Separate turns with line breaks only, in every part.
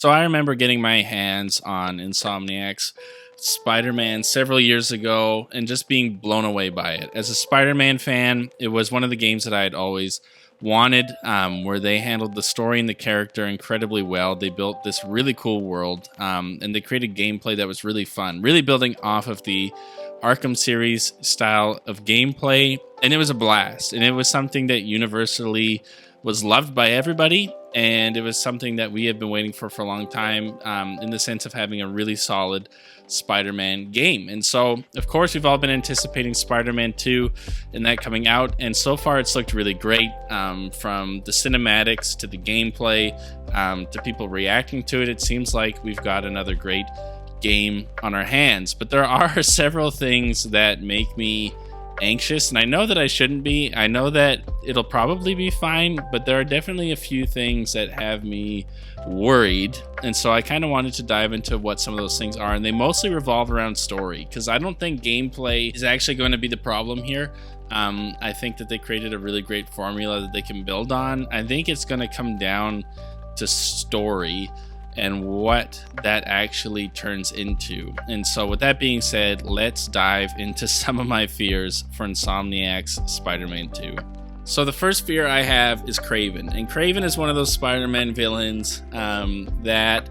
So I remember getting my hands on Insomniac's Spider-Man several years ago and just being blown away by it. As a Spider-Man fan, it was one of the games that I had always wanted, where they handled the story and the character incredibly well. They built this really cool world, and they created gameplay that was really fun, really building off of the Arkham series style of gameplay, and it was a blast. And it was something that universally was loved by everybody, and it was something that we have been waiting for a long time, in the sense of having a really solid Spider-Man game. And so, of course, we've all been anticipating Spider-Man 2 and that coming out, and so far it's looked really great, from the cinematics to the gameplay, to people reacting to it. It seems like we've got another great game on our hands, but there are several things that make me anxious, and I know that I shouldn't be. I know that it'll probably be fine, but there are definitely a few things that have me worried, and so I kind of wanted to dive into what some of those things are, and they mostly revolve around story, because I don't think gameplay is actually going to be the problem here. I think that they created a really great formula that they can build on. I think it's going to come down to story and what that actually turns into. And so with that being said, let's dive into some of my fears for Insomniac's Spider-Man 2. So the first fear I have is Craven. And Craven is one of those Spider-Man villains that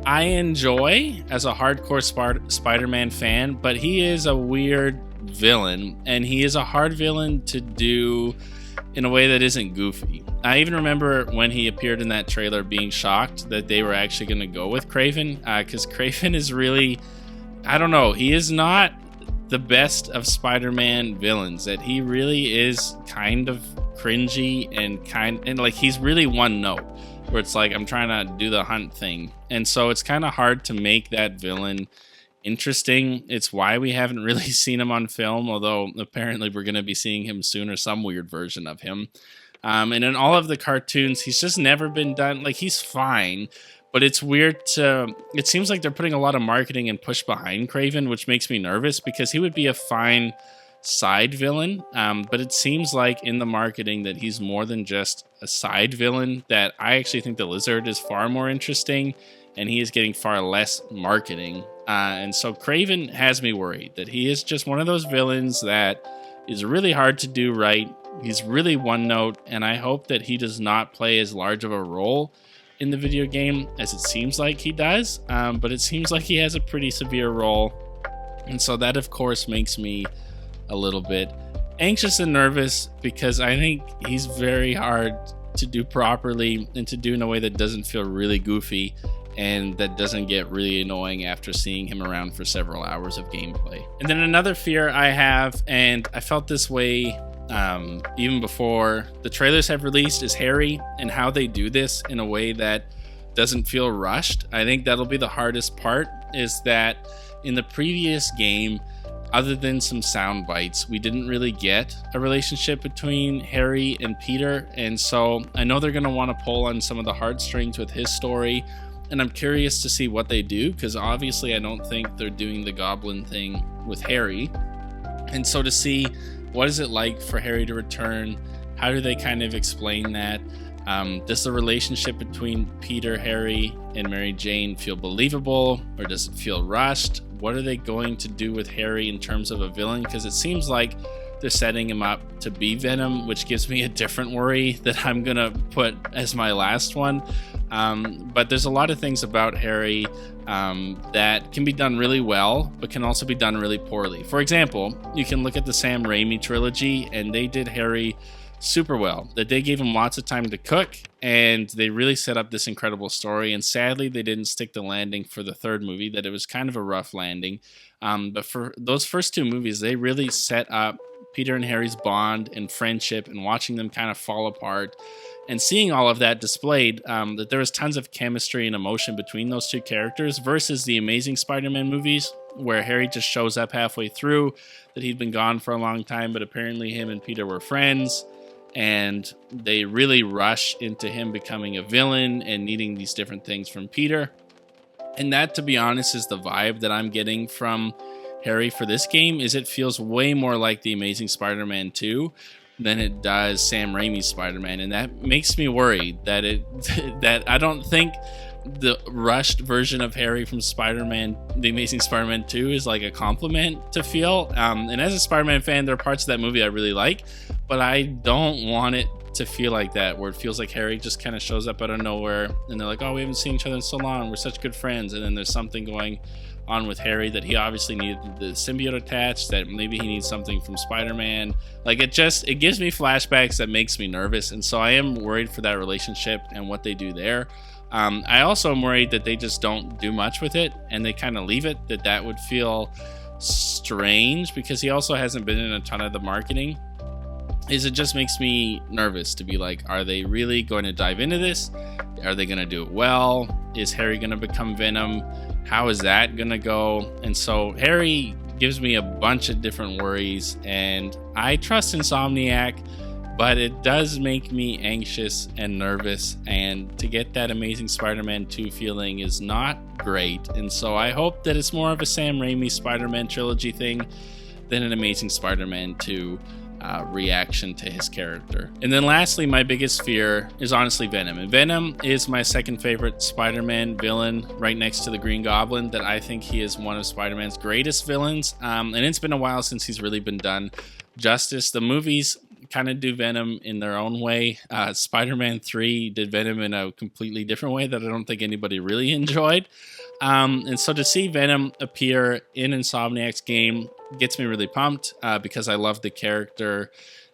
I enjoy as a hardcore Spider-Man fan, but he is a weird villain, and he is a hard villain to do in a way that isn't goofy. I even remember when he appeared in that trailer being shocked that they were actually going to go with Craven, because Craven is really, I don't know, he is not the best of Spider-Man villains. That he really is kind of cringy and like he's really one note, where it's like, I'm trying to do the hunt thing, and so it's kind of hard to make that villain interesting. It's why we haven't really seen him on film, although apparently we're going to be seeing him soon, or some weird version of him. And in all of the cartoons, he's just never been done. Like, he's fine, but it's weird it seems like they're putting a lot of marketing and push behind Craven, which makes me nervous, because he would be a fine side villain. But it seems like in the marketing that he's more than just a side villain, that I actually think the Lizard is far more interesting, and he is getting far less marketing. And so Craven has me worried that he is just one of those villains that is really hard to do right. He's really one note, and I hope that he does not play as large of a role in the video game as it seems like he does. But it seems like he has a pretty severe role. And so that, of course, makes me a little bit anxious and nervous, because I think he's very hard to do properly and to do in a way that doesn't feel really goofy, and that doesn't get really annoying after seeing him around for several hours of gameplay. And then another fear I have, and I felt this way even before the trailers have released, is Harry, and how they do this in a way that doesn't feel rushed. I think that'll be the hardest part, is that in the previous game, other than some sound bites, we didn't really get a relationship between Harry and Peter, and so I know they're going to want to pull on some of the heartstrings with his story, and I'm curious to see what they do, because obviously I don't think they're doing the Goblin thing with Harry. And so to see what is it like for Harry to return, how do they kind of explain that? Does the relationship between Peter, Harry, and Mary Jane feel believable, or does it feel rushed? What are they going to do with Harry in terms of a villain? Because it seems like they're setting him up to be Venom, which gives me a different worry that I'm going to put as my last one. But there's a lot of things about Harry that can be done really well, but can also be done really poorly. For example, you can look at the Sam Raimi trilogy, and they did Harry super well. That they gave him lots of time to cook, and they really set up this incredible story. And sadly, they didn't stick the landing for the third movie, that it was kind of a rough landing. But for those first two movies, they really set up Peter and Harry's bond and friendship, and watching them kind of fall apart, and seeing all of that displayed, that there was tons of chemistry and emotion between those two characters, versus the Amazing Spider-Man movies, where Harry just shows up halfway through, that he'd been gone for a long time, but apparently him and Peter were friends, and they really rush into him becoming a villain and needing these different things from Peter. And that, to be honest, is the vibe that I'm getting from Harry for this game. Is it feels way more like the Amazing Spider-Man 2 than it does Sam Raimi's Spider-Man, and that makes me worried that that I don't think the rushed version of Harry from Spider-Man, The Amazing Spider-Man 2 is like a compliment to feel. And as a Spider-Man fan, there are parts of that movie I really like, but I don't want it to feel like that, where it feels like Harry just kind of shows up out of nowhere and they're like, oh, we haven't seen each other in so long, we're such good friends, and then there's something going on with Harry that he obviously needed the symbiote attached, that maybe he needs something from Spider-Man. Like, it gives me flashbacks that makes me nervous, and so I am worried for that relationship and what they do there. I also am worried that they just don't do much with it and they kind of leave it, that would feel strange, because he also hasn't been in a ton of the marketing. It just makes me nervous to be like, are they really going to dive into this? Are they going to do it well? Is Harry going to become Venom? How is that going to go? And so Harry gives me a bunch of different worries, and I trust Insomniac, but it does make me anxious and nervous, and to get that Amazing Spider-Man 2 feeling is not great. And so I hope that it's more of a Sam Raimi Spider-Man trilogy thing than an Amazing Spider-Man 2 reaction to his character. And then lastly, my biggest fear is honestly Venom. And Venom is my second favorite Spider-Man villain, right next to the Green Goblin, that I think he is one of Spider-Man's greatest villains. And it's been a while since he's really been done justice. The movies kind of do Venom in their own way. Spider-Man 3 did Venom in a completely different way that I don't think anybody really enjoyed. And so to see Venom appear in Insomniac's game gets me really pumped, because I love the character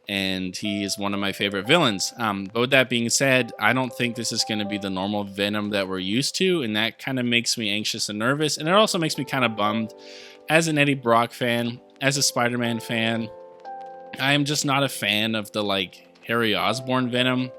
and he is one of my favorite villains. But with that being said, I don't think this is going to be the normal Venom that we're used to, and that kind of makes me anxious and nervous. And it also makes me kind of bummed as an Eddie Brock fan, as a Spider-Man fan. I am just not a fan of the like Harry Osborn Venom.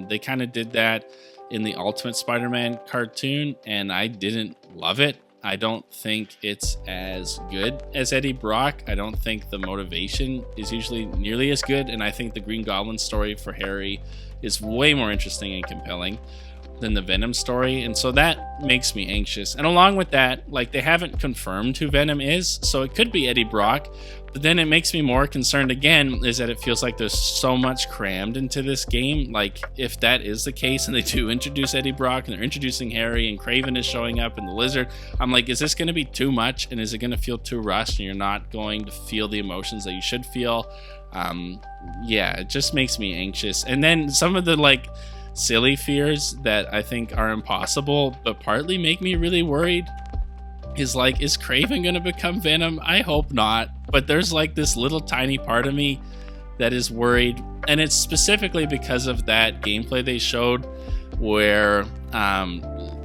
They kind of did that in the Ultimate Spider-Man cartoon, and I didn't love it. I don't think it's as good as Eddie Brock. I don't think the motivation is usually nearly as good, and I think the Green Goblin story for Harry is way more interesting and compelling than the Venom story, and so that makes me anxious. And along with that, like, they haven't confirmed who Venom is, so it could be Eddie Brock. But then it makes me more concerned again, is that it feels like there's so much crammed into this game. Like, if that is the case and they do introduce Eddie Brock and they're introducing Harry and Craven is showing up and the Lizard, I'm like, is this going to be too much? And is it going to feel too rushed and you're not going to feel the emotions that you should feel? Yeah, it just makes me anxious. And then some of the like silly fears that I think are impossible, but partly make me really worried, is like, is Craven gonna become Venom? I hope not, but there's like this little tiny part of me that is worried, and it's specifically because of that gameplay they showed where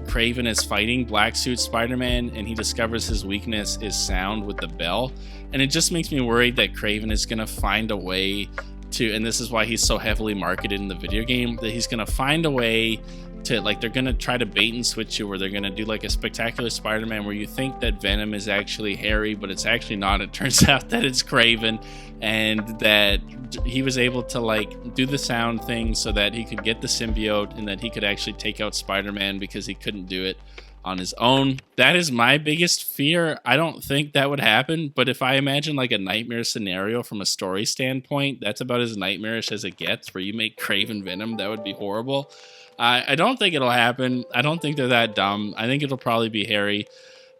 Craven is fighting Black Suit Spider-Man and he discovers his weakness is sound with the bell, and it just makes me worried that Craven is gonna find a way to, and this is why he's so heavily marketed in the video game, that he's gonna find a way to, like, they're gonna try to bait and switch you, where they're gonna do like a Spectacular Spider-Man where you think that Venom is actually Harry, but it's actually not. It turns out that it's Craven, and that he was able to like do the sound thing so that he could get the symbiote and that he could actually take out Spider-Man because he couldn't do it on his own. That is my biggest fear. I don't think that would happen, but if I imagine like a nightmare scenario from a story standpoint, that's about as nightmarish as it gets, where you make Craven Venom. That would be horrible. I don't think it'll happen. I don't think they're that dumb. I think it'll probably be Harry.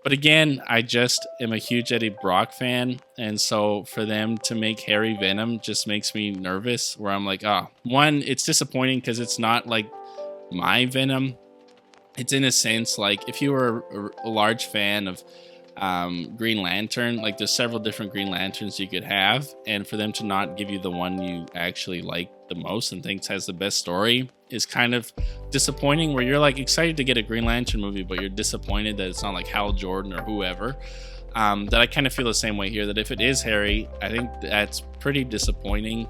But again, I just am a huge Eddie Brock fan, and so for them to make Harry Venom just makes me nervous, where I'm like, one, it's disappointing because it's not like my Venom. It's in a sense like if you were a large fan of Green Lantern, like there's several different Green Lanterns you could have, and for them to not give you the one you actually like the most and thinks has the best story is kind of disappointing, where you're like excited to get a Green Lantern movie, but you're disappointed that it's not like Hal Jordan or whoever. That I kind of feel the same way here, that if it is Harry, I think that's pretty disappointing,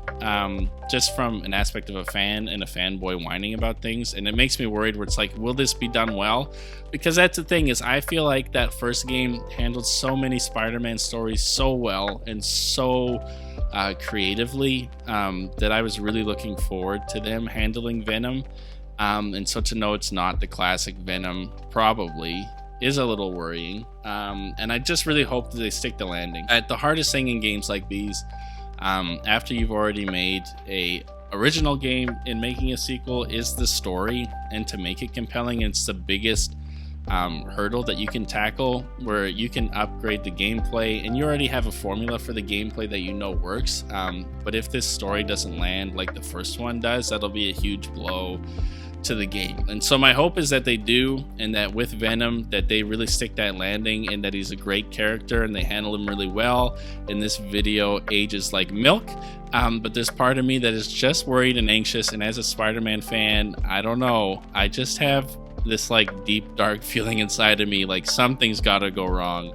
just from an aspect of a fan and a fanboy whining about things. And it makes me worried, where it's like, will this be done well? Because that's the thing, is I feel like that first game handled so many Spider-Man stories so well and so creatively, that I was really looking forward to them handling Venom. And so to know it's not the classic Venom probably is a little worrying, and I just really hope that they stick the landing. The hardest thing in games like these, after you've already made a original game, in making a sequel is the story, and to make it compelling. It's the biggest hurdle that you can tackle where you can upgrade the gameplay, and you already have a formula for the gameplay that you know works. But if this story doesn't land like the first one does, that'll be a huge blow to the game. And so my hope is that they do, and that with Venom that they really stick that landing, and that he's a great character and they handle him really well, and this video ages like milk. But there's part of me that is just worried and anxious, and as a Spider-Man fan, I don't know, I just have this like deep dark feeling inside of me like something's gotta go wrong,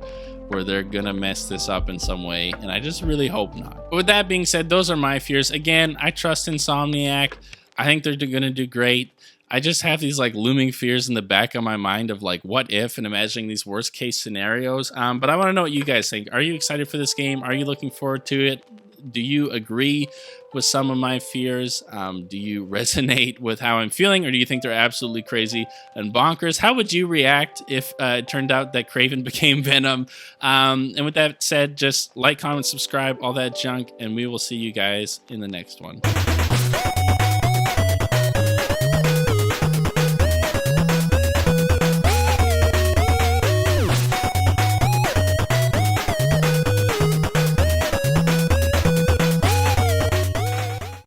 where they're gonna mess this up in some way, and I just really hope not. But with that being said, those are my fears. Again, I trust Insomniac. I think they're gonna do great. I just have these like looming fears in the back of my mind of like what if, and imagining these worst case scenarios. But I want to know what you guys think. Are you excited for this game? Are you looking forward to it? Do you agree with some of my fears? Do you resonate with how I'm feeling, or do you think they're absolutely crazy and bonkers? How would you react if it turned out that Craven became Venom? And with that said, just like, comment, subscribe, all that junk, and we will see you guys in the next one.